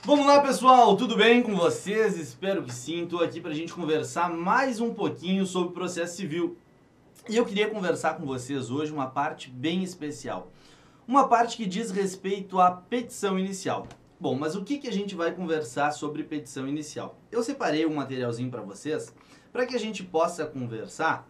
Vamos lá, pessoal, tudo bem com vocês? Espero que sim. Estou aqui para a gente conversar mais um pouquinho sobre processo civil. E eu queria conversar com vocês hoje uma parte bem especial. Uma parte que diz respeito à petição inicial. Bom, mas o que a gente vai conversar sobre petição inicial? Eu separei um materialzinho para vocês para que a gente possa conversar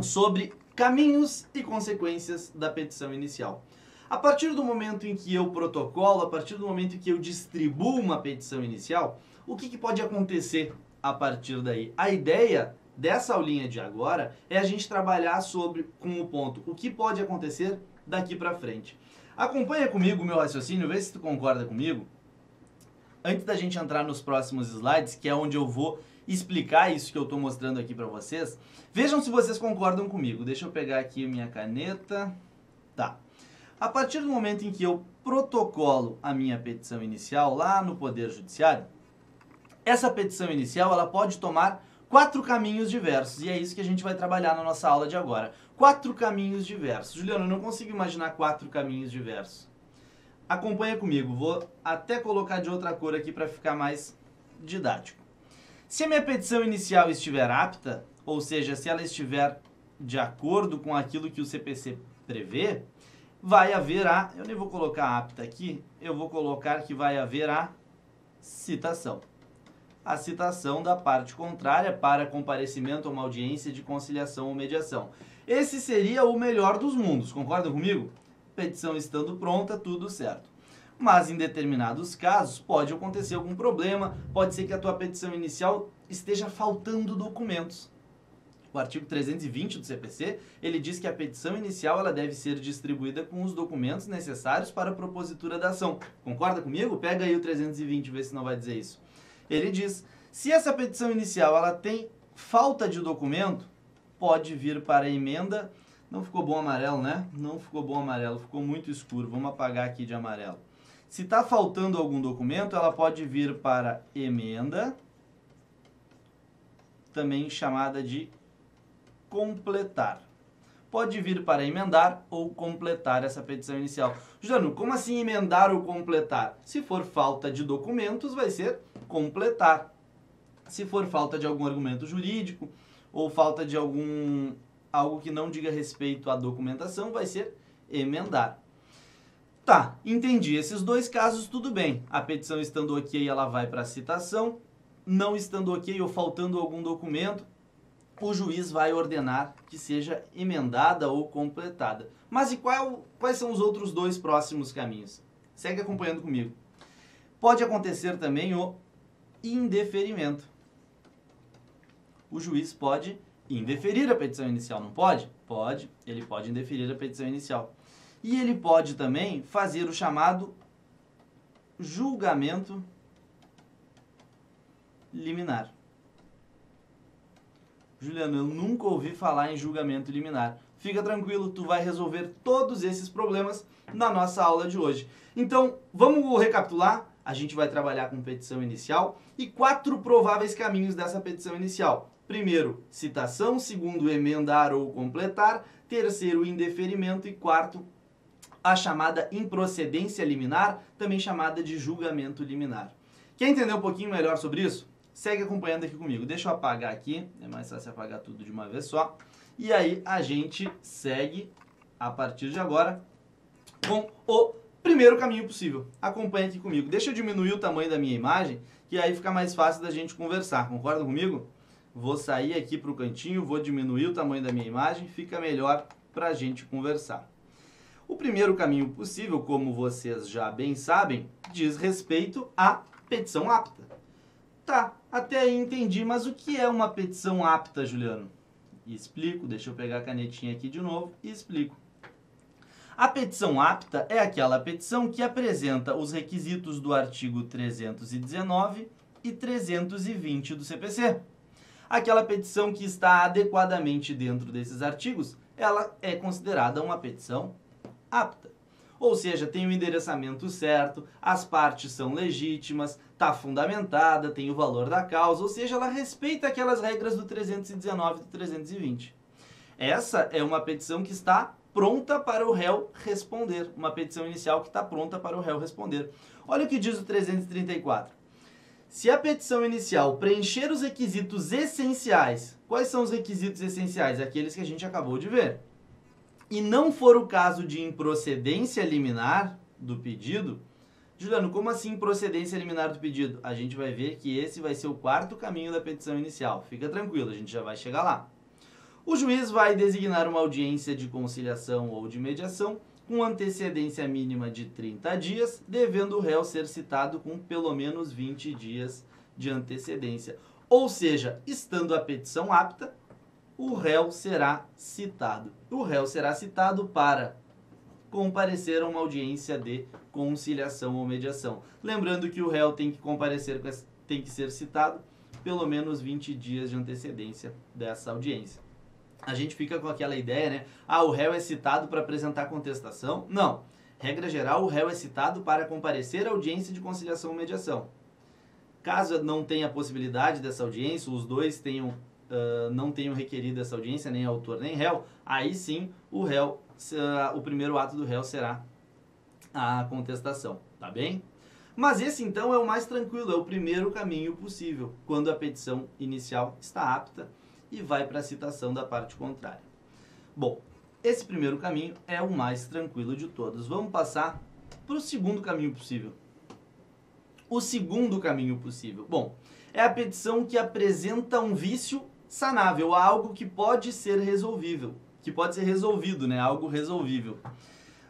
sobre caminhos e consequências da petição inicial. A partir do momento em que eu protocolo, a partir do momento em que eu distribuo uma petição inicial, o que pode acontecer a partir daí? A ideia dessa aulinha de agora é a gente trabalhar com o ponto o que pode acontecer daqui para frente. Acompanha comigo o meu raciocínio, vê se tu concorda comigo. Antes da gente entrar nos próximos slides, que é onde eu vou explicar isso que eu estou mostrando aqui para vocês, vejam se vocês concordam comigo. Deixa eu pegar aqui minha caneta. Tá. A partir do momento em que eu protocolo a minha petição inicial lá no Poder Judiciário, essa petição inicial ela pode tomar 4 caminhos diversos. E é isso que a gente vai trabalhar na nossa aula de agora. 4 caminhos diversos. Juliano, eu não consigo imaginar 4 caminhos diversos. Acompanha comigo. Vou até colocar de outra cor aqui para ficar mais didático. Se a minha petição inicial estiver apta, ou seja, se ela estiver de acordo com aquilo que o CPC prevê, vai haver eu nem vou colocar apta aqui, eu vou colocar que vai haver a citação. A citação da parte contrária para comparecimento a uma audiência de conciliação ou mediação. Esse seria o melhor dos mundos, concordam comigo? Petição estando pronta, tudo certo. Mas em determinados casos pode acontecer algum problema, pode ser que a tua petição inicial esteja faltando documentos. O artigo 320 do CPC, ele diz que a petição inicial ela deve ser distribuída com os documentos necessários para a propositura da ação. Concorda comigo? Pega aí o 320 e vê se não vai dizer isso. Ele diz, se essa petição inicial ela tem falta de documento, pode vir para a emenda. Não ficou bom amarelo, né? Não ficou bom amarelo, ficou muito escuro. Vamos apagar aqui de amarelo. Se está faltando algum documento, ela pode vir para emenda, também chamada de completar. Pode vir para emendar ou completar essa petição inicial. Juliano, como assim emendar ou completar? Se for falta de documentos, vai ser completar. Se for falta de algum argumento jurídico ou falta de algo que não diga respeito à documentação, vai ser emendar. Tá, entendi. Esses 2 casos, tudo bem. A petição estando ok, ela vai para a citação. Não estando ok ou faltando algum documento, o juiz vai ordenar que seja emendada ou completada. Mas e quais são os outros 2 próximos caminhos? Segue acompanhando comigo. Pode acontecer também o indeferimento. O juiz pode indeferir a petição inicial, não pode? Pode, ele pode indeferir a petição inicial. E ele pode também fazer o chamado julgamento liminar. Juliano, eu nunca ouvi falar em julgamento liminar. Fica tranquilo, tu vai resolver todos esses problemas na nossa aula de hoje. Então, vamos recapitular? A gente vai trabalhar com petição inicial e 4 prováveis caminhos dessa petição inicial. Primeiro, citação. Segundo, emendar ou completar. Terceiro, indeferimento. E 4, a chamada improcedência liminar, também chamada de julgamento liminar. Quer entender um pouquinho melhor sobre isso? Segue acompanhando aqui comigo. Deixa eu apagar aqui, é mais fácil apagar tudo de uma vez só. E aí a gente segue, a partir de agora, com o primeiro caminho possível. Acompanha aqui comigo. Deixa eu diminuir o tamanho da minha imagem, que aí fica mais fácil da gente conversar. Concorda comigo? Vou sair aqui para o cantinho, vou diminuir o tamanho da minha imagem, fica melhor para a gente conversar. O primeiro caminho possível, como vocês já bem sabem, diz respeito à petição apta. Tá, até aí entendi, mas o que é uma petição apta, Juliano? Explico, deixa eu pegar a canetinha aqui de novo e explico. A petição apta é aquela petição que apresenta os requisitos do artigo 319 e 320 do CPC. Aquela petição que está adequadamente dentro desses artigos, ela é considerada uma petição apta. Ou seja, tem o endereçamento certo, as partes são legítimas, está fundamentada, tem o valor da causa, ou seja, ela respeita aquelas regras do 319 e do 320. Essa é uma petição que está pronta para o réu responder, uma petição inicial que está pronta para o réu responder. Olha o que diz o 334. Se a petição inicial preencher os requisitos essenciais, quais são os requisitos essenciais? Aqueles que a gente acabou de ver. E não for o caso de improcedência liminar do pedido, Juliano, como assim improcedência liminar do pedido? A gente vai ver que esse vai ser o quarto caminho da petição inicial. Fica tranquilo, a gente já vai chegar lá. O juiz vai designar uma audiência de conciliação ou de mediação com antecedência mínima de 30 dias, devendo o réu ser citado com pelo menos 20 dias de antecedência. Ou seja, estando a petição apta, o réu será citado. O réu será citado para comparecer a uma audiência de conciliação ou mediação. Lembrando que o réu tem que comparecer, tem que ser citado pelo menos 20 dias de antecedência dessa audiência. A gente fica com aquela ideia, né? Ah, o réu é citado para apresentar contestação? Não. Regra geral, o réu é citado para comparecer à audiência de conciliação ou mediação. Caso não tenha possibilidade dessa audiência, os dois não tenham requerido essa audiência, nem autor nem réu, aí sim o primeiro ato do réu será a contestação, tá bem? Mas esse então é o mais tranquilo, é o primeiro caminho possível, quando a petição inicial está apta e vai para a citação da parte contrária. Bom, esse primeiro caminho é o mais tranquilo de todos. Vamos passar para o segundo caminho possível. O segundo caminho possível, bom, é a petição que apresenta um vício sanável, algo que pode ser resolvível, que pode ser resolvido, né? Algo resolvível.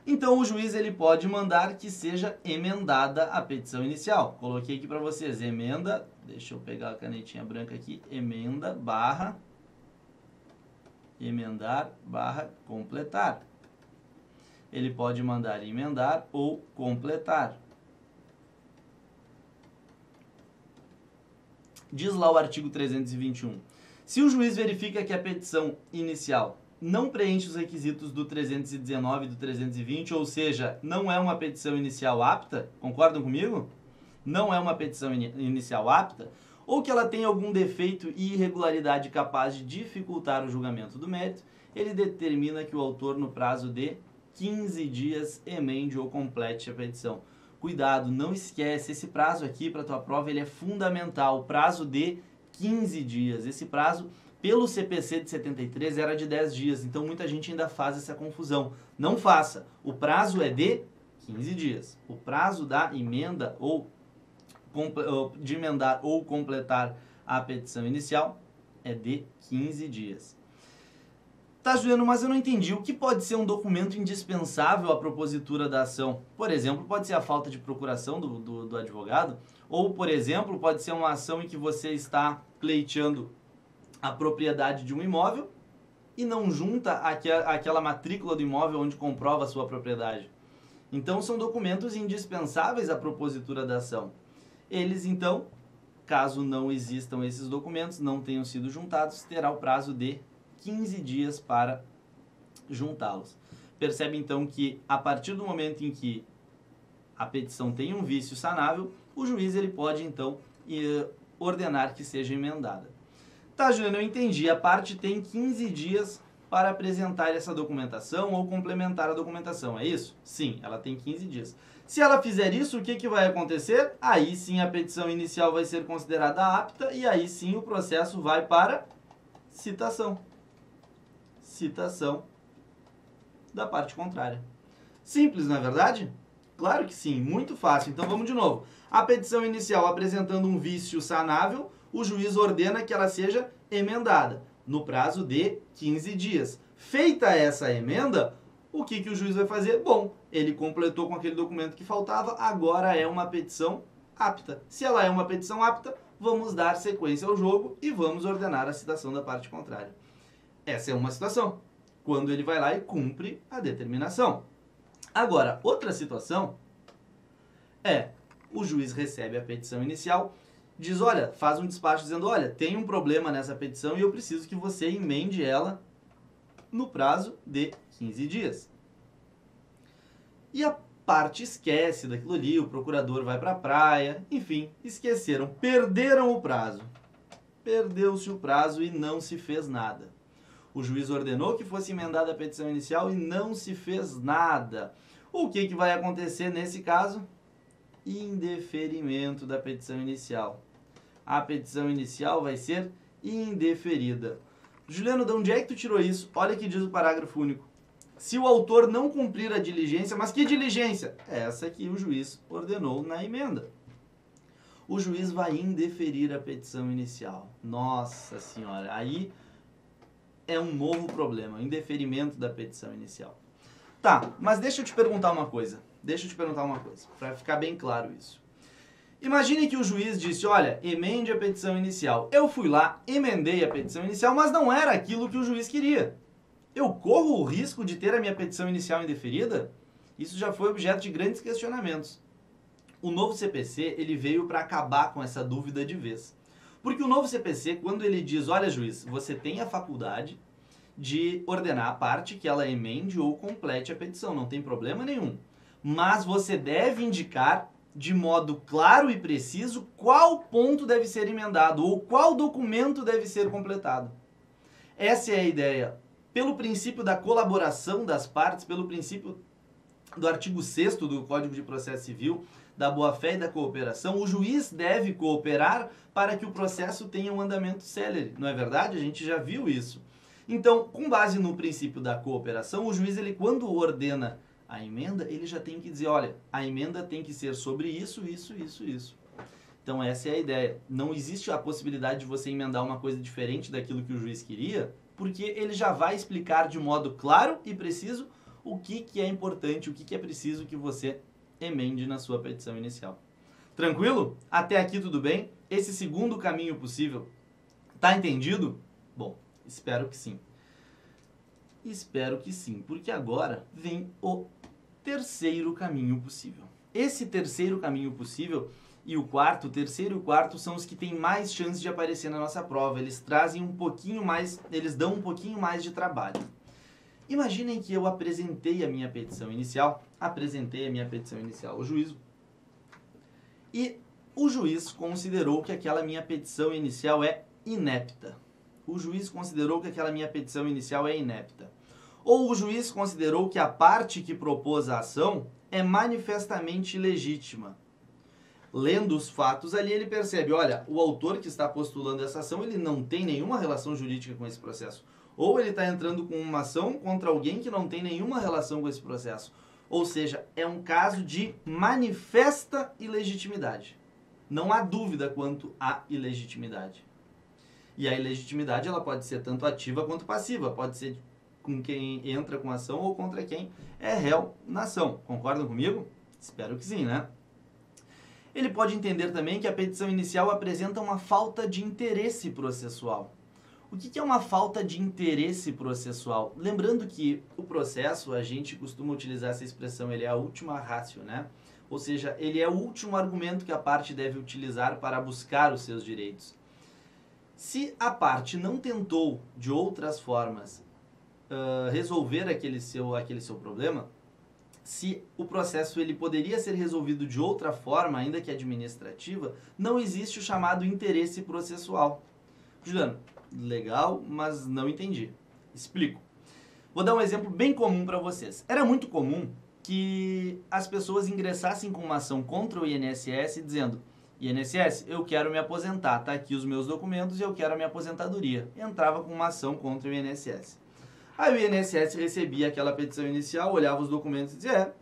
Então o juiz ele pode mandar que seja emendada a petição inicial. Coloquei aqui para vocês, emenda, deixa eu pegar a canetinha branca aqui, emendar barra completar. Ele pode mandar emendar ou completar. Diz lá o artigo 321. Se o juiz verifica que a petição inicial não preenche os requisitos do 319 e do 320, ou seja, não é uma petição inicial apta, concordam comigo? Não é uma petição inicial apta, ou que ela tem algum defeito e irregularidade capaz de dificultar o julgamento do mérito, ele determina que o autor, no prazo de 15 dias, emende ou complete a petição. Cuidado, não esquece, esse prazo aqui para a tua prova ele é fundamental, o prazo de 15 dias. Esse prazo, pelo CPC de 73, era de 10 dias, então muita gente ainda faz essa confusão. Não faça, o prazo é de 15 dias. O prazo da emenda de emendar ou completar a petição inicial é de 15 dias. Tá, Juliano, mas eu não entendi. O que pode ser um documento indispensável à propositura da ação? Por exemplo, pode ser a falta de procuração do advogado, ou, por exemplo, pode ser uma ação em que você está pleiteando a propriedade de um imóvel e não junta aquela matrícula do imóvel onde comprova a sua propriedade. Então, são documentos indispensáveis à propositura da ação. Eles, então, caso não existam esses documentos, não tenham sido juntados, terá o prazo de 15 dias para juntá-los. Percebe, então, que a partir do momento em que a petição tem um vício sanável, o juiz ele pode, então, ordenar que seja emendada. Tá, Juliano, eu entendi. A parte tem 15 dias para apresentar essa documentação ou complementar a documentação, é isso? Sim, ela tem 15 dias. Se ela fizer isso, o que vai acontecer? Aí sim a petição inicial vai ser considerada apta e aí sim o processo vai para citação. Citação da parte contrária. Simples, não é verdade? Claro que sim, muito fácil. Então vamos de novo. A petição inicial apresentando um vício sanável, o juiz ordena que ela seja emendada no prazo de 15 dias. Feita essa emenda, o que o juiz vai fazer? Bom, ele completou com aquele documento que faltava, agora é uma petição apta. Se ela é uma petição apta, vamos dar sequência ao jogo e vamos ordenar a citação da parte contrária. Essa é uma situação, quando ele vai lá e cumpre a determinação. Agora, outra situação é o juiz recebe a petição inicial, diz, olha, faz um despacho dizendo, olha, tem um problema nessa petição e eu preciso que você emende ela no prazo de 15 dias. E a parte esquece daquilo ali, o procurador vai para a praia, enfim, esqueceram, perderam o prazo. Perdeu-se o prazo e não se fez nada. O juiz ordenou que fosse emendada a petição inicial e não se fez nada. O que vai acontecer nesse caso? indeferimento da petição inicial. A petição inicial vai ser indeferida. Juliano, de onde é que tu tirou isso? Olha que diz o parágrafo único. Se o autor não cumprir a diligência, mas que diligência? Essa que o juiz ordenou na emenda. O juiz vai indeferir a petição inicial. Nossa senhora, aí é um novo problema, o indeferimento da petição inicial. Tá, mas deixa eu te perguntar uma coisa. Para ficar bem claro isso. Imagine que o juiz disse, olha, emende a petição inicial. Eu fui lá, emendei a petição inicial, mas não era aquilo que o juiz queria. Eu corro o risco de ter a minha petição inicial indeferida? Isso já foi objeto de grandes questionamentos. O novo CPC, ele veio para acabar com essa dúvida de vez. Porque o novo CPC, quando ele diz, olha juiz, você tem a faculdade de ordenar a parte que ela emende ou complete a petição, não tem problema nenhum. Mas você deve indicar de modo claro e preciso qual ponto deve ser emendado ou qual documento deve ser completado. Essa é a ideia. Pelo princípio da colaboração das partes, pelo princípio do artigo 6º do Código de Processo Civil, da boa-fé e da cooperação, o juiz deve cooperar para que o processo tenha um andamento célere. Não é verdade? A gente já viu isso. Então, com base no princípio da cooperação, o juiz, ele, quando ordena a emenda, ele já tem que dizer, olha, a emenda tem que ser sobre isso, isso, isso, isso. Então, essa é a ideia. Não existe a possibilidade de você emendar uma coisa diferente daquilo que o juiz queria, porque ele já vai explicar de modo claro e preciso o que é importante, o que é preciso que você emende na sua petição inicial. Tranquilo? Até aqui tudo bem? Esse segundo caminho possível, tá entendido? Bom, espero que sim. Espero que sim, porque agora vem o terceiro caminho possível. Esse terceiro caminho possível e o quarto, o terceiro e o quarto são os que têm mais chance de aparecer na nossa prova. Eles trazem um pouquinho mais, eles dão um pouquinho mais de trabalho. Imaginem que eu apresentei a minha petição inicial ao juízo. E o juiz considerou que aquela minha petição inicial é inepta. O juiz considerou que aquela minha petição inicial é inepta. Ou o juiz considerou que a parte que propôs a ação é manifestamente ilegítima. Lendo os fatos ali, ele percebe, olha, o autor que está postulando essa ação, ele não tem nenhuma relação jurídica com esse processo. Ou ele está entrando com uma ação contra alguém que não tem nenhuma relação com esse processo. Ou seja, é um caso de manifesta ilegitimidade. Não há dúvida quanto à ilegitimidade. E a ilegitimidade, ela pode ser tanto ativa quanto passiva. Pode ser com quem entra com a ação ou contra quem é réu na ação. Concordam comigo? Espero que sim, né? Ele pode entender também que a petição inicial apresenta uma falta de interesse processual. O que é uma falta de interesse processual? Lembrando que o processo, a gente costuma utilizar essa expressão, ele é a última ratio, né? Ou seja, ele é o último argumento que a parte deve utilizar para buscar os seus direitos. Se a parte não tentou, de outras formas, resolver aquele seu problema, se o processo ele poderia ser resolvido de outra forma, ainda que administrativa, não existe o chamado interesse processual. Juliano, legal, mas não entendi. Explico. Vou dar um exemplo bem comum para vocês. Era muito comum que as pessoas ingressassem com uma ação contra o INSS dizendo: INSS, eu quero me aposentar, tá aqui os meus documentos e eu quero a minha aposentadoria. Entrava com uma ação contra o INSS. Aí o INSS recebia aquela petição inicial, olhava os documentos e dizia: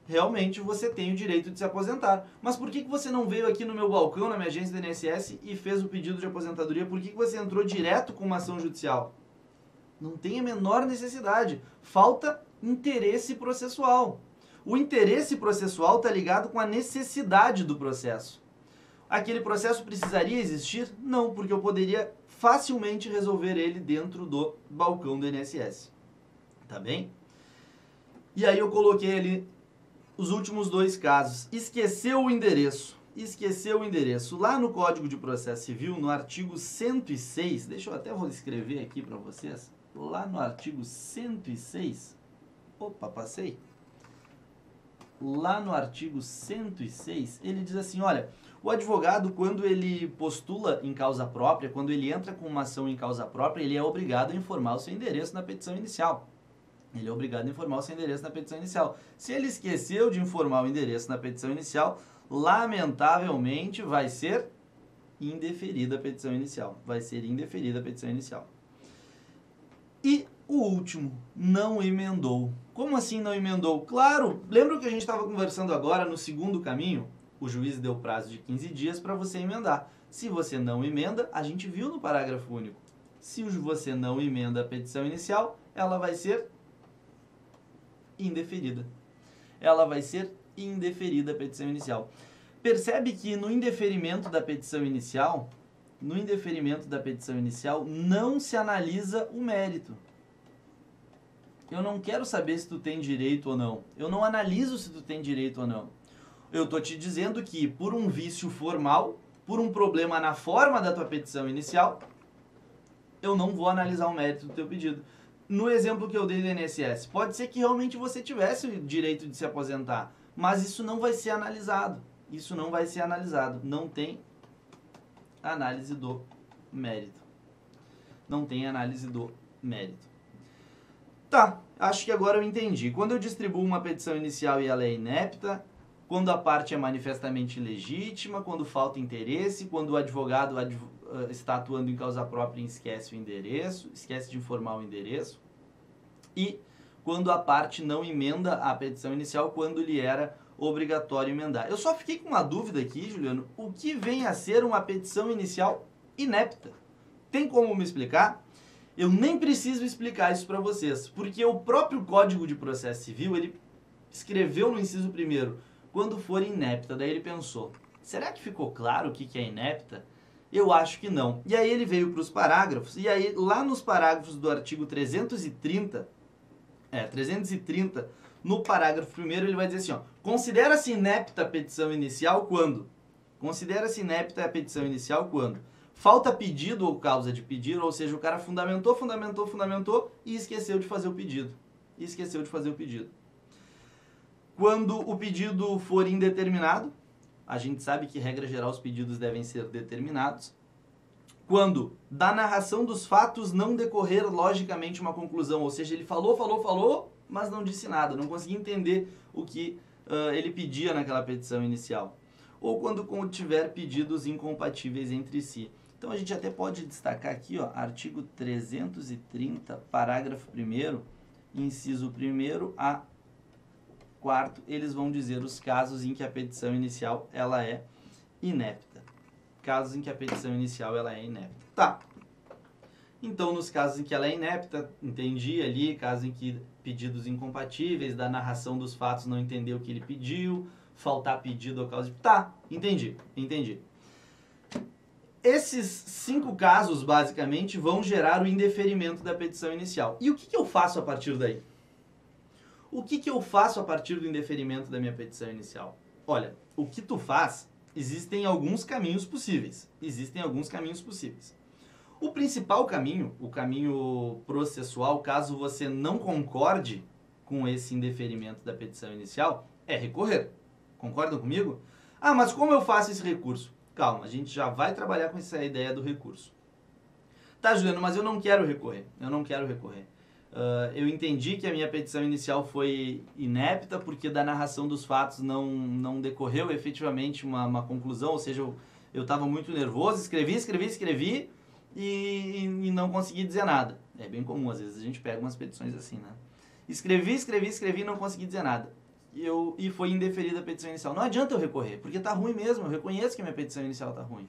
realmente você tem o direito de se aposentar. Mas por que você não veio aqui no meu balcão, na minha agência do INSS e fez o pedido de aposentadoria? Por que você entrou direto com uma ação judicial? Não tem a menor necessidade. Falta interesse processual. O interesse processual está ligado com a necessidade do processo. Aquele processo precisaria existir? Não, porque eu poderia facilmente resolver ele dentro do balcão do INSS. Tá bem? E aí eu coloquei ali os últimos dois casos. Esqueceu o endereço. Lá no Código de Processo Civil, no artigo 106, deixa eu até vou escrever aqui para vocês. Lá no artigo 106, opa, passei. Lá no artigo 106, ele diz assim, olha, o advogado, quando ele postula em causa própria, quando ele entra com uma ação em causa própria, ele é obrigado a informar o seu endereço na petição inicial. Se ele esqueceu de informar o endereço na petição inicial, lamentavelmente vai ser indeferida a petição inicial. Vai ser indeferida a petição inicial. E o último, não emendou. Como assim não emendou? Claro, lembra que a gente estava conversando agora no segundo caminho? O juiz deu prazo de 15 dias para você emendar. Se você não emenda, a gente viu no parágrafo único. Se você não emenda a petição inicial, ela vai ser indeferida. Ela vai ser indeferida a petição inicial. Percebe que no indeferimento da petição inicial, não se analisa o mérito. Eu não quero saber se tu tem direito ou não. Eu não analiso se tu tem direito ou não. Eu tô te dizendo que por um vício formal, por um problema na forma da tua petição inicial, eu não vou analisar o mérito do teu pedido. No exemplo que eu dei do INSS, pode ser que realmente você tivesse o direito de se aposentar, mas isso não vai ser analisado. Isso não vai ser analisado. Não tem análise do mérito. Não tem análise do mérito. Tá, acho que agora eu entendi. Quando eu distribuo uma petição inicial e ela é inepta, quando a parte é manifestamente legítima, quando falta interesse, quando o advogado está atuando em causa própria e esquece o endereço, esquece de informar o endereço, e quando a parte não emenda a petição inicial quando lhe era obrigatório emendar. Eu só fiquei com uma dúvida aqui, Juliano, o que vem a ser uma petição inicial inepta? Tem como me explicar? Eu nem preciso explicar isso para vocês, porque o próprio Código de Processo Civil, ele escreveu no inciso 1º, quando for inepta, daí ele pensou, será que ficou claro o que é inepta? Eu acho que não. E aí ele veio para os parágrafos, e aí lá nos parágrafos do artigo 330, no parágrafo 1º ele vai dizer assim, ó, considera-se inepta a petição inicial quando? Considera-se inepta a petição inicial quando? Falta pedido ou causa de pedir, ou seja, o cara fundamentou e esqueceu de fazer o pedido. Quando o pedido for indeterminado, a gente sabe que, regra geral, os pedidos devem ser determinados. Quando da narração dos fatos não decorrer logicamente uma conclusão, ou seja, ele falou, mas não disse nada, não conseguia entender o que ele pedia naquela petição inicial. Ou quando tiver pedidos incompatíveis entre si. Então a gente até pode destacar aqui, ó, artigo 330, parágrafo 1º, inciso 1º a 4º, eles vão dizer os casos em que a petição inicial ela é inepta. Casos em que a petição inicial ela é inepta. Tá. Então, nos casos em que ela é inepta, entendi ali, casos em que pedidos incompatíveis, da narração dos fatos não entender o que ele pediu, faltar pedido ou causa de... Tá, entendi. Esses 5 casos, basicamente, vão gerar o indeferimento da petição inicial. E o que eu faço a partir daí? O que eu faço a partir do indeferimento da minha petição inicial? Olha, o que tu faz, existem alguns caminhos possíveis. O principal caminho, o caminho processual, caso você não concorde com esse indeferimento da petição inicial, é recorrer. Concordam comigo? Ah, mas como eu faço esse recurso? Calma, a gente já vai trabalhar com essa ideia do recurso. Tá, Juliano, mas eu não quero recorrer. Eu entendi que a minha petição inicial foi inepta porque da narração dos fatos não decorreu efetivamente uma conclusão, ou seja, eu estava muito nervoso, escrevi e não consegui dizer nada. É bem comum, às vezes a gente pega umas petições assim, né? Escrevi e não consegui dizer nada. E foi indeferida a petição inicial. Não adianta eu recorrer, porque tá ruim mesmo, eu reconheço que a minha petição inicial tá ruim.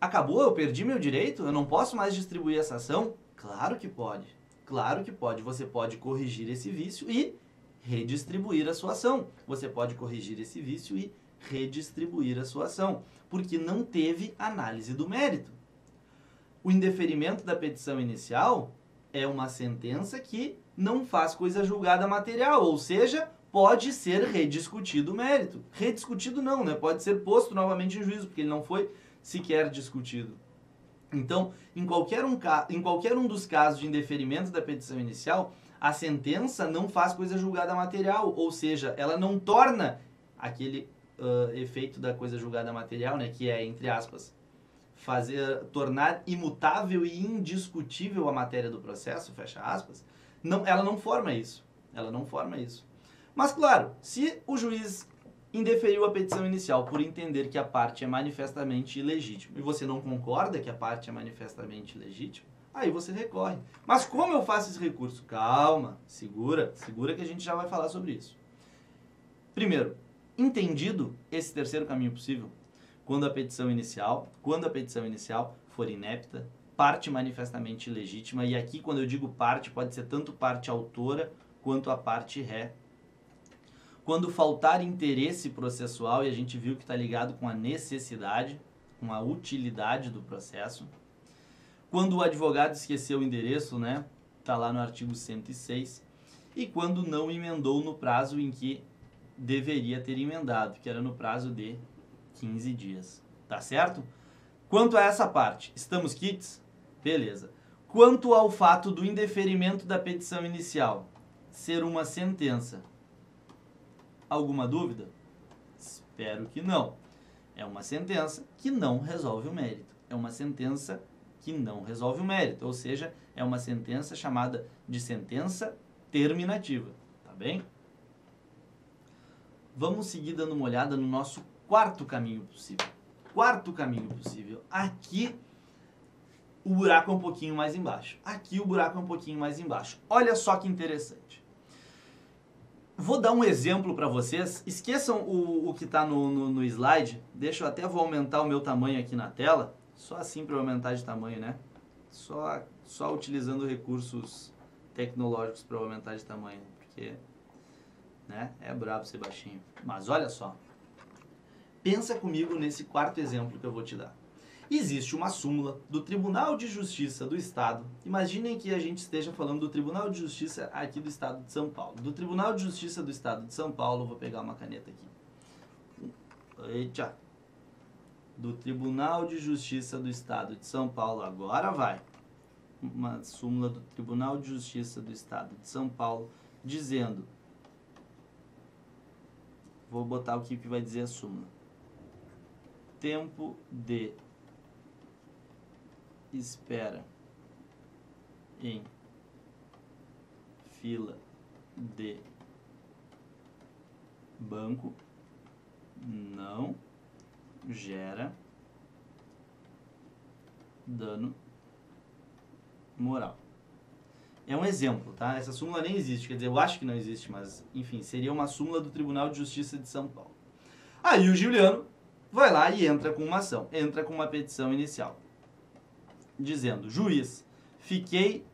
Acabou? Eu perdi meu direito? Eu não posso mais distribuir essa ação? Claro que pode. Você pode corrigir esse vício e redistribuir a sua ação. Porque não teve análise do mérito. O indeferimento da petição inicial é uma sentença que não faz coisa julgada material, ou seja, pode ser rediscutido o mérito. Rediscutido não, né? Pode ser posto novamente em juízo, porque ele não foi sequer discutido. Então, em qualquer um dos casos de indeferimento da petição inicial, a sentença não faz coisa julgada material, ou seja, ela não torna aquele efeito da coisa julgada material, né, que é, entre aspas, tornar imutável e indiscutível a matéria do processo, fecha aspas, ela não forma isso. Mas, claro, se o juiz indeferiu a petição inicial por entender que a parte é manifestamente ilegítima. E você não concorda que a parte é manifestamente ilegítima? Aí você recorre. Mas como eu faço esse recurso? Calma, segura que a gente já vai falar sobre isso. Primeiro, entendido esse terceiro caminho possível, quando a petição inicial for inepta, parte manifestamente ilegítima, e aqui quando eu digo parte, pode ser tanto parte autora quanto a parte ré. Quando faltar interesse processual, e a gente viu que está ligado com a necessidade, com a utilidade do processo. Quando o advogado esqueceu o endereço, né? Está lá no artigo 106. E quando não emendou no prazo em que deveria ter emendado, que era no prazo de 15 dias. Tá certo? Quanto a essa parte, estamos quites? Beleza. Quanto ao fato do indeferimento da petição inicial ser uma sentença, alguma dúvida? Espero que não. É uma sentença que não resolve o mérito. É uma sentença que não resolve o mérito. Ou seja, é uma sentença chamada de sentença terminativa. Tá bem? Vamos seguir dando uma olhada no nosso quarto caminho possível. Quarto caminho possível. Aqui o buraco é um pouquinho mais embaixo. Aqui o buraco é um pouquinho mais embaixo. Olha só que interessante. Vou dar um exemplo para vocês. Esqueçam o que está no slide. Deixa eu até vou aumentar o meu tamanho aqui na tela. Só assim para eu aumentar de tamanho, né? Só utilizando recursos tecnológicos para aumentar de tamanho. Porque, né? É brabo ser baixinho. Mas olha só. Pensa comigo nesse quarto exemplo que eu vou te dar. Existe uma súmula do Tribunal de Justiça do Estado. Imaginem que a gente esteja falando do Tribunal de Justiça aqui do Estado de São Paulo. Do Tribunal de Justiça do Estado de São Paulo, vou pegar uma caneta aqui. Eita! Do Tribunal de Justiça do Estado de São Paulo, agora vai. Uma súmula do Tribunal de Justiça do Estado de São Paulo, dizendo... Vou botar o que vai dizer a súmula. Tempo de espera em fila de banco não gera dano moral. É um exemplo, tá? Essa súmula nem existe, quer dizer, eu acho que não existe, mas, enfim, seria uma súmula do Tribunal de Justiça de São Paulo. Aí o Juliano vai lá e entra com uma ação, entra com uma petição inicial, dizendo, juiz, fiquei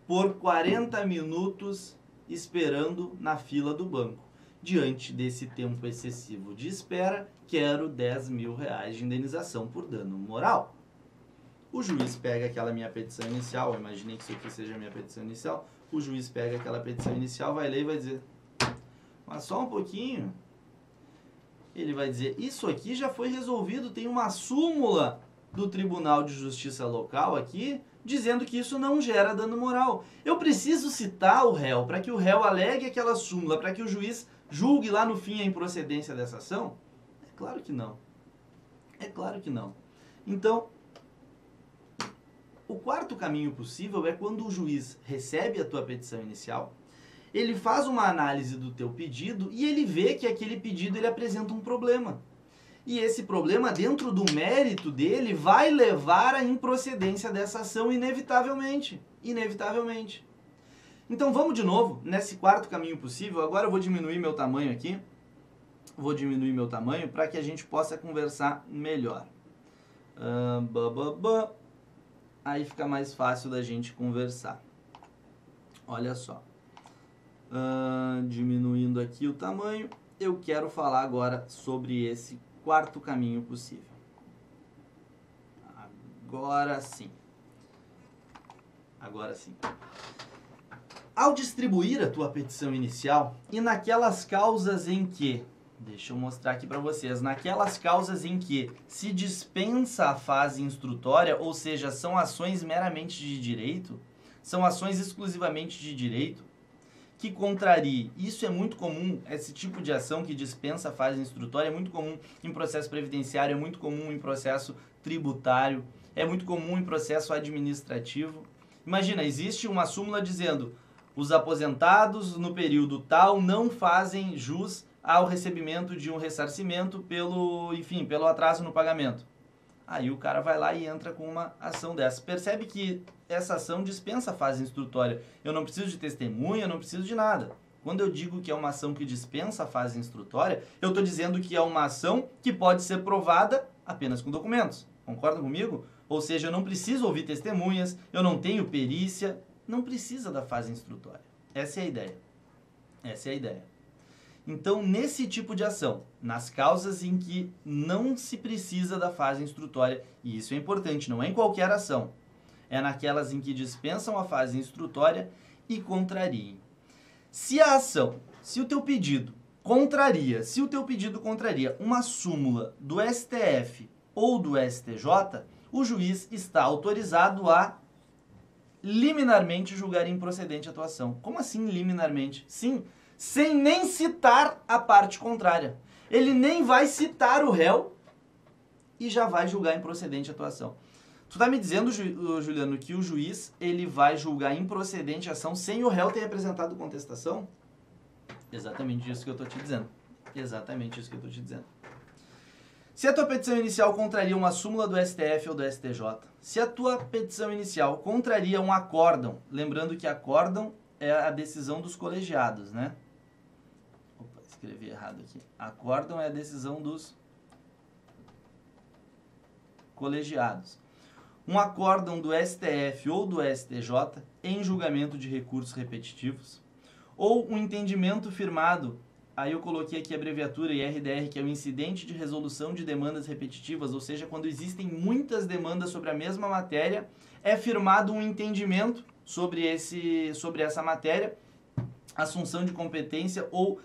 por 40 minutos esperando na fila do banco. Diante desse tempo excessivo de espera, quero 10 mil reais de indenização por dano moral. O juiz pega aquela minha petição inicial, eu imaginei que isso aqui seja a minha petição inicial, o juiz pega aquela petição inicial, vai ler e vai dizer, mas só um pouquinho. Ele vai dizer, isso aqui já foi resolvido, tem uma súmula do Tribunal de Justiça local aqui, dizendo que isso não gera dano moral. Eu preciso citar o réu para que o réu alegue aquela súmula, para que o juiz julgue lá no fim a improcedência dessa ação? É claro que não. É claro que não. Então, o quarto caminho possível é quando o juiz recebe a tua petição inicial, ele faz uma análise do teu pedido e ele vê que aquele pedido ele apresenta um problema. E esse problema, dentro do mérito dele, vai levar à improcedência dessa ação inevitavelmente. Inevitavelmente. Então vamos de novo, nesse quarto caminho possível. Agora eu vou diminuir meu tamanho aqui. Vou diminuir meu tamanho para que a gente possa conversar melhor. Aí fica mais fácil da gente conversar. Olha só. Diminuindo aqui o tamanho, eu quero falar agora sobre esse quarto caminho possível. Agora sim. Agora sim. Ao distribuir a tua petição inicial e naquelas causas em que, deixa eu mostrar aqui para vocês, naquelas causas em que se dispensa a fase instrutória, ou seja, são ações meramente de direito, são ações exclusivamente de direito, que contrarie. Isso é muito comum, esse tipo de ação que dispensa a fase instrutória é muito comum em processo previdenciário, é muito comum em processo tributário, é muito comum em processo administrativo. Imagina, existe uma súmula dizendo os aposentados no período tal não fazem jus ao recebimento de um ressarcimento pelo atraso no pagamento. Aí o cara vai lá e entra com uma ação dessa. Percebe que essa ação dispensa a fase instrutória. Eu não preciso de testemunha, eu não preciso de nada. Quando eu digo que é uma ação que dispensa a fase instrutória, eu estou dizendo que é uma ação que pode ser provada apenas com documentos. Concordam comigo? Ou seja, eu não preciso ouvir testemunhas, eu não tenho perícia, não precisa da fase instrutória. Essa é a ideia. Essa é a ideia. Então, nesse tipo de ação, nas causas em que não se precisa da fase instrutória, e isso é importante, não é em qualquer ação, é naquelas em que dispensam a fase instrutória e contrariem. Se o teu pedido contraria uma súmula do STF ou do STJ, o juiz está autorizado a liminarmente julgar improcedente a tua ação. Como assim liminarmente? Sim, sem nem citar a parte contrária. Ele nem vai citar o réu e já vai julgar improcedente a tua ação. Tu tá me dizendo, Juliano, que o juiz ele vai julgar improcedente a ação sem o réu ter apresentado contestação? Exatamente isso que eu tô te dizendo. Exatamente isso que eu tô te dizendo. Se a tua petição inicial contraria uma súmula do STF ou do STJ, se a tua petição inicial contraria um acórdão, lembrando que acórdão é a decisão dos colegiados, né? Opa, escrevi errado aqui. Acórdão é a decisão dos colegiados. Um acórdão do STF ou do STJ em julgamento de recursos repetitivos, ou um entendimento firmado, aí eu coloquei aqui a abreviatura IRDR, que é o incidente de resolução de demandas repetitivas, ou seja, quando existem muitas demandas sobre a mesma matéria, é firmado um entendimento sobre essa matéria, assunção de competência ou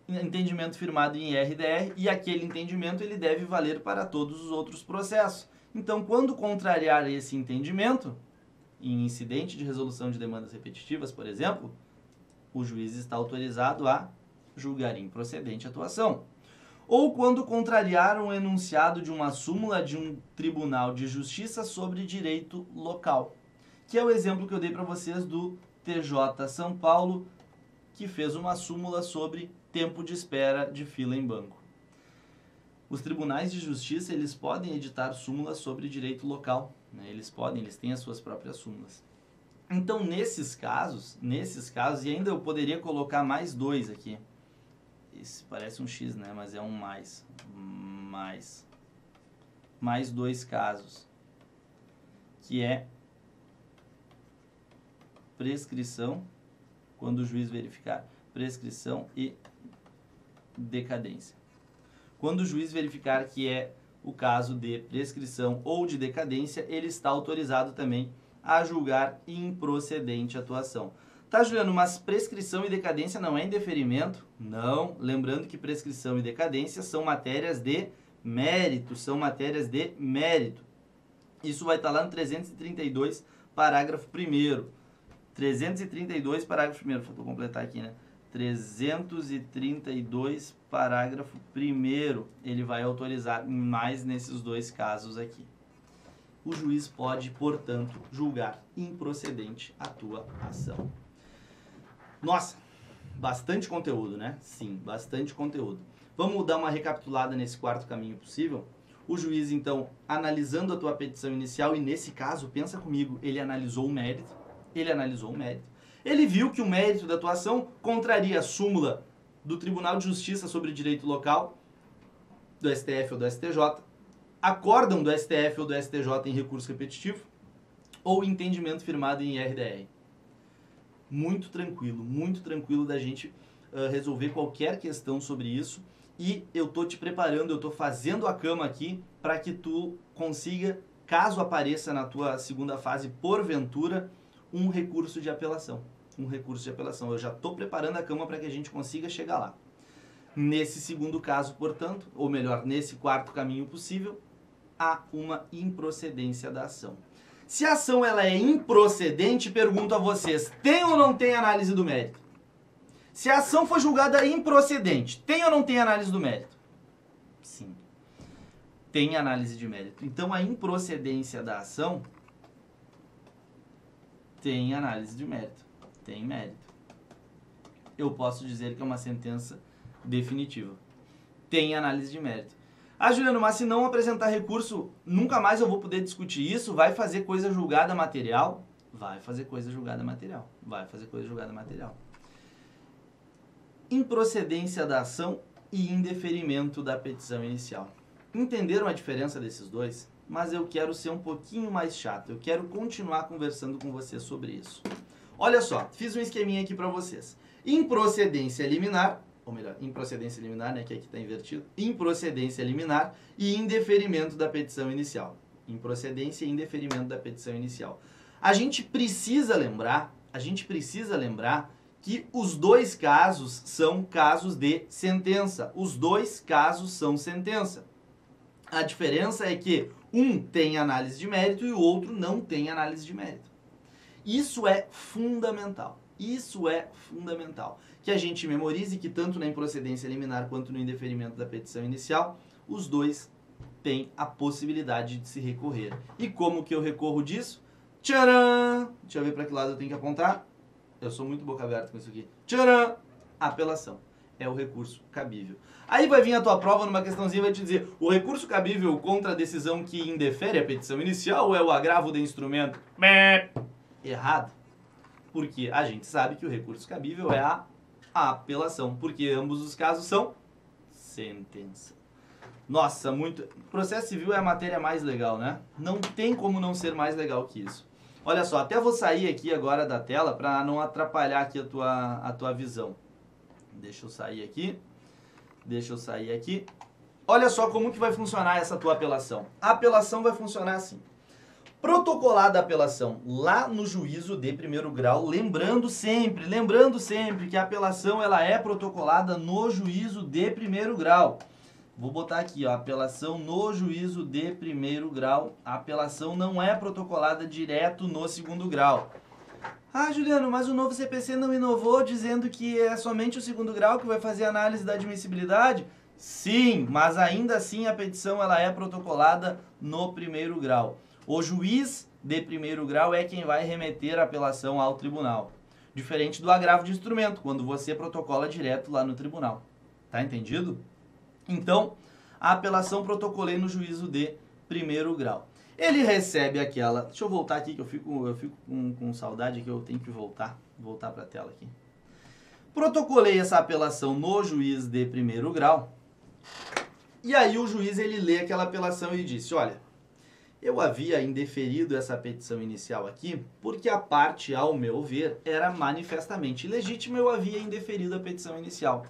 entendimento firmado em IRDR, e aquele entendimento ele deve valer para todos os outros processos. Então, quando contrariar esse entendimento, em incidente de resolução de demandas repetitivas, por exemplo, o juiz está autorizado a julgar improcedente a tua ação. Ou quando contrariar um enunciado de uma súmula de um tribunal de justiça sobre direito local, que é o exemplo que eu dei para vocês do TJ São Paulo, que fez uma súmula sobre tempo de espera de fila em banco. Os tribunais de justiça, eles podem editar súmulas sobre direito local, né? Eles têm as suas próprias súmulas. Então, nesses casos, e ainda eu poderia colocar mais dois aqui. Esse parece um X, né? Mas é um mais. Mais dois casos. Que é prescrição, quando o juiz verificar prescrição e decadência. Quando o juiz verificar que é o caso de prescrição ou de decadência, ele está autorizado também a julgar improcedente a tua ação. Tá, Juliano, mas prescrição e decadência não é indeferimento? Não. Lembrando que prescrição e decadência são matérias de mérito, Isso vai estar lá no 332, parágrafo 1º. 332, parágrafo 1º. Faltou completar aqui, né? 332, parágrafo 1º. Ele vai autorizar mais nesses dois casos aqui. O juiz pode, portanto, julgar improcedente a tua ação. Nossa, bastante conteúdo, né? Sim, bastante conteúdo. Vamos dar uma recapitulada nesse quarto caminho possível? O juiz, então, analisando a tua petição inicial, e nesse caso, pensa comigo, ele analisou o mérito. Ele viu que o mérito da tua ação contraria a súmula do Tribunal de Justiça sobre Direito Local, do STF ou do STJ, acórdão do STF ou do STJ em recurso repetitivo, ou entendimento firmado em IRDR. Muito tranquilo da gente resolver qualquer questão sobre isso. E eu tô te preparando, eu tô fazendo a cama aqui para que tu consiga, caso apareça na tua segunda fase, porventura, um recurso de apelação. Eu já tô preparando a cama para que a gente consiga chegar lá. Nesse segundo caso, portanto, ou melhor, nesse quarto caminho possível, há uma improcedência da ação. Se a ação ela é improcedente, pergunto a vocês, tem ou não tem análise do mérito? Se a ação foi julgada improcedente, tem ou não tem análise do mérito? Sim. Tem análise de mérito. Então, a improcedência da ação tem análise de mérito. Tem mérito. Eu posso dizer que é uma sentença definitiva. Tem análise de mérito. Ah, Juliano, mas se não apresentar recurso, nunca mais eu vou poder discutir isso? Vai fazer coisa julgada material? Vai fazer coisa julgada material. Vai fazer coisa julgada material. Improcedência da ação e indeferimento da petição inicial. Entenderam a diferença desses dois? Mas eu quero ser um pouquinho mais chato. Eu quero continuar conversando com vocês sobre isso. Olha só, fiz um esqueminha aqui para vocês. Improcedência liminar, ou melhor, improcedência liminar, né, que aqui está invertido. Improcedência liminar e indeferimento da petição inicial. Improcedência e indeferimento da petição inicial. A gente precisa lembrar que os dois casos são casos de sentença. Os dois casos são sentença. A diferença é que um tem análise de mérito e o outro não tem análise de mérito. Isso é fundamental. Isso é fundamental. Que a gente memorize que tanto na improcedência liminar quanto no indeferimento da petição inicial, os dois têm a possibilidade de se recorrer. E como que eu recorro disso? Tcharam! Deixa eu ver para que lado eu tenho que apontar. Eu sou muito boca aberta com isso aqui. Tcharam! Apelação. É o recurso cabível. Aí vai vir a tua prova numa questãozinha e vai te dizer: o recurso cabível contra a decisão que indefere a petição inicial ou é o agravo de instrumento? Errado. Porque a gente sabe que o recurso cabível é a apelação. Porque ambos os casos são sentença. Nossa, muito... Processo civil é a matéria mais legal, né? Não tem como não ser mais legal que isso. Olha só, até vou sair aqui agora da tela para não atrapalhar aqui a tua visão. Deixa eu sair aqui. Olha só como que vai funcionar essa tua apelação. A apelação vai funcionar assim. Protocolada a apelação lá no juízo de primeiro grau, lembrando sempre que a apelação ela é protocolada no juízo de primeiro grau. Vou botar aqui, ó, apelação no juízo de primeiro grau. A apelação não é protocolada direto no segundo grau. Ah, Juliano, mas o novo CPC não inovou dizendo que é somente o segundo grau que vai fazer a análise da admissibilidade? Sim, mas ainda assim a petição ela é protocolada no primeiro grau. O juiz de primeiro grau é quem vai remeter a apelação ao tribunal. Diferente do agravo de instrumento, quando você protocola direto lá no tribunal. Tá entendido? Então, a apelação protocolei no juízo de primeiro grau. Ele recebe aquela... Deixa eu voltar aqui, que eu fico com saudade, que eu tenho que voltar para a tela aqui. Protocolei essa apelação no juiz de primeiro grau. E aí o juiz ele lê aquela apelação e disse: olha, eu havia indeferido essa petição inicial aqui porque a parte, ao meu ver, era manifestamente ilegítima, eu havia indeferido a petição inicial.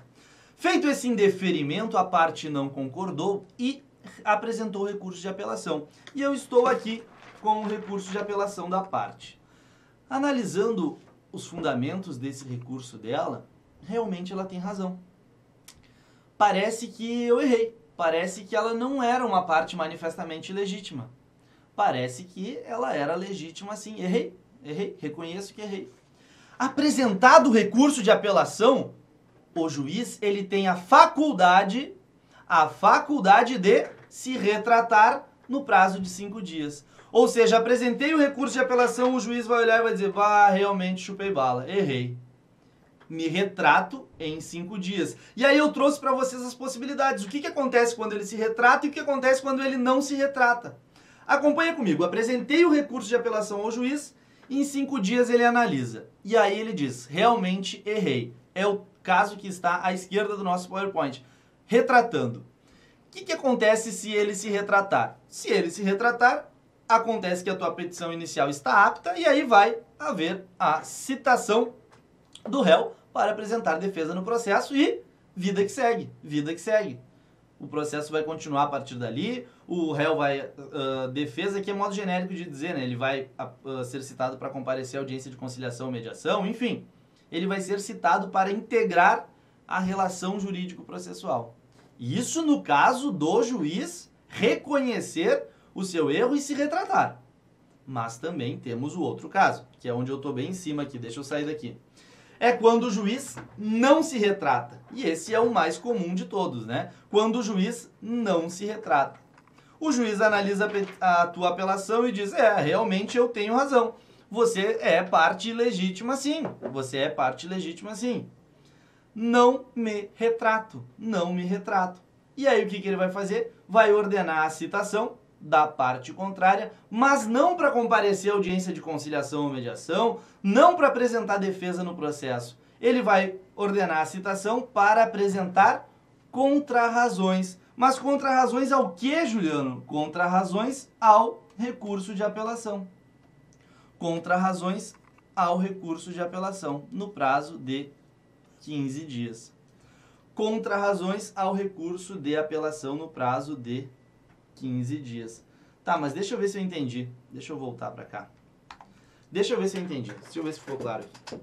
Feito esse indeferimento, a parte não concordou e apresentou recurso de apelação. E eu estou aqui com o recurso de apelação da parte. Analisando os fundamentos desse recurso dela, realmente ela tem razão. Parece que eu errei. Parece que ela não era uma parte manifestamente legítima. Parece que ela era legítima sim. Errei, reconheço que errei. Apresentado o recurso de apelação, o juiz ele tem a faculdade de se retratar no prazo de 5 dias. Ou seja, apresentei o recurso de apelação, o juiz vai olhar e vai dizer: realmente chupei bala, errei. Me retrato em 5 dias. E aí eu trouxe para vocês as possibilidades. O que acontece quando ele se retrata e o que acontece quando ele não se retrata. Acompanha comigo. Apresentei o recurso de apelação ao juiz, em 5 dias ele analisa. E aí ele diz: realmente errei. É o caso que está à esquerda do nosso PowerPoint. Retratando. O que acontece se ele se retratar? Se ele se retratar, acontece que a tua petição inicial está apta e aí vai haver a citação do réu para apresentar defesa no processo e vida que segue, vida que segue. O processo vai continuar a partir dali, o réu vai... defesa, que é modo genérico de dizer, né? Ele vai ser citado para comparecer à audiência de conciliação ou mediação, enfim. Ele vai ser citado para integrar a relação jurídico-processual. Isso no caso do juiz reconhecer o seu erro e se retratar. Mas também temos o outro caso, que é onde eu estou bem em cima aqui. Deixa eu sair daqui. É quando o juiz não se retrata. E esse é o mais comum de todos, né? Quando o juiz não se retrata. O juiz analisa a tua apelação e diz: realmente eu tenho razão. Você é parte legítima sim. Você é parte legítima sim. não me retrato, não me retrato. E aí o que ele vai fazer? Vai ordenar a citação da parte contrária, mas não para comparecer à audiência de conciliação ou mediação, não para apresentar defesa no processo. Ele vai ordenar a citação para apresentar contrarrazões. Mas contrarrazões ao que, Juliano? Contrarrazões ao recurso de apelação. Contrarrazões ao recurso de apelação, no prazo de 15 dias. Contrarrazões ao recurso de apelação no prazo de 15 dias. Tá, mas deixa eu ver se eu entendi. Deixa eu voltar para cá. Deixa eu ver se eu entendi. Deixa eu ver se ficou claro aqui.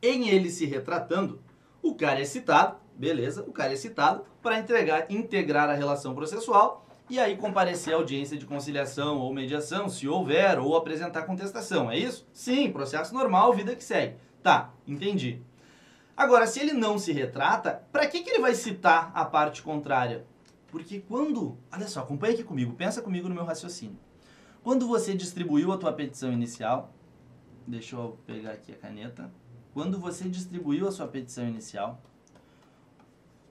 Em ele se retratando, o cara é citado, beleza, o cara é citado para integrar a relação processual e aí comparecer à audiência de conciliação ou mediação, se houver, ou apresentar contestação. É isso? Sim, processo normal, vida que segue. Tá, entendi. Agora, se ele não se retrata, para que ele vai citar a parte contrária? Porque quando... Olha só, acompanha aqui comigo, pensa comigo no meu raciocínio. Quando você distribuiu a tua petição inicial, deixa eu pegar aqui a caneta. Quando você distribuiu a sua petição inicial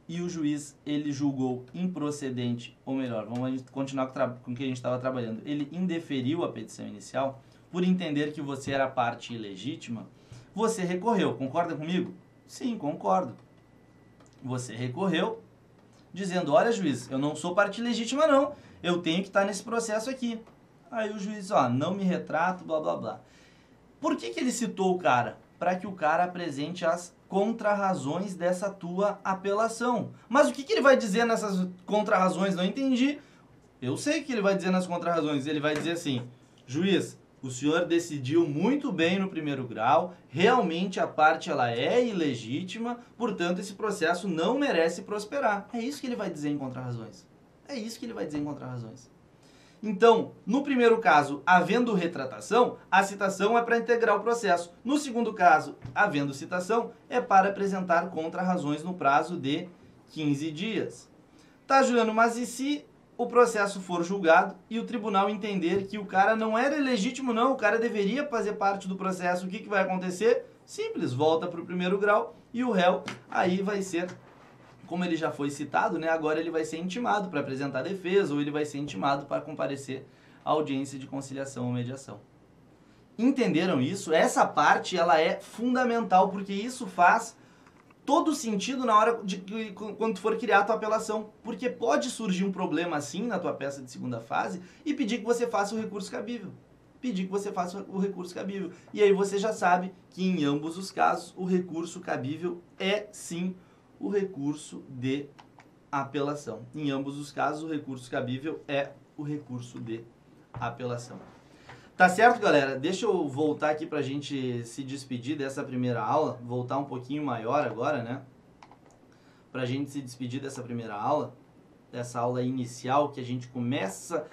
e o juiz, ele julgou improcedente, ou melhor, vamos continuar com o que a gente estava trabalhando, ele indeferiu a petição inicial por entender que você era parte ilegítima, você recorreu, concorda comigo? Sim, concordo. Você recorreu dizendo, olha juiz, eu não sou parte legítima não, eu tenho que estar nesse processo aqui. Aí o juiz, ó, não me retrato, blá blá blá. Por que ele citou o cara? Para que o cara apresente as contrarrazões dessa tua apelação. Mas o que ele vai dizer nessas contrarrazões? Não entendi. Eu sei o que ele vai dizer nas contrarrazões. Ele vai dizer assim, juiz, o senhor decidiu muito bem no primeiro grau, realmente a parte ela é ilegítima, portanto esse processo não merece prosperar. É isso que ele vai dizer em contrarrazões. É isso que ele vai dizer em contrarrazões. Então, no primeiro caso, havendo retratação, a citação é para integrar o processo. No segundo caso, havendo citação, é para apresentar contrarrazões no prazo de 15 dias. Tá, Juliano, mas e se o processo for julgado e o tribunal entender que o cara não era ilegítimo não, o cara deveria fazer parte do processo, o que vai acontecer? Simples, volta para o primeiro grau e o réu aí vai ser... Como ele já foi citado, né, agora ele vai ser intimado para apresentar defesa ou ele vai ser intimado para comparecer à audiência de conciliação ou mediação. Entenderam isso? Essa parte ela é fundamental porque isso faz todo sentido na hora de quando tu for criar a tua apelação, porque pode surgir um problema assim na tua peça de segunda fase e pedir que você faça o recurso cabível. Pedir que você faça o recurso cabível. E aí você já sabe que em ambos os casos o recurso cabível é sim o recurso de apelação. Em ambos os casos, o recurso cabível é o recurso de apelação. Tá certo, galera? Deixa eu voltar aqui pra gente se despedir dessa primeira aula, voltar um pouquinho maior agora, né? Pra gente se despedir dessa primeira aula, dessa aula inicial, que a gente começa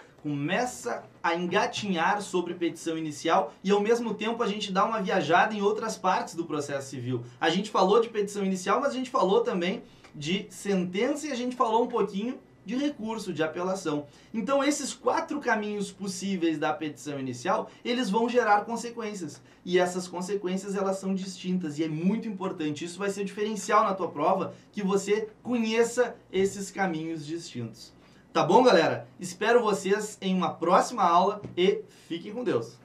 a engatinhar sobre petição inicial e ao mesmo tempo a gente dá uma viajada em outras partes do processo civil. A gente falou de petição inicial, mas a gente falou também de sentença e a gente falou um pouquinho de recurso, de apelação. Então esses 4 caminhos possíveis da petição inicial, eles vão gerar consequências. E essas consequências, elas são distintas e é muito importante. Isso vai ser o diferencial na tua prova, que você conheça esses caminhos distintos. Tá bom, galera? Espero vocês em uma próxima aula e fiquem com Deus.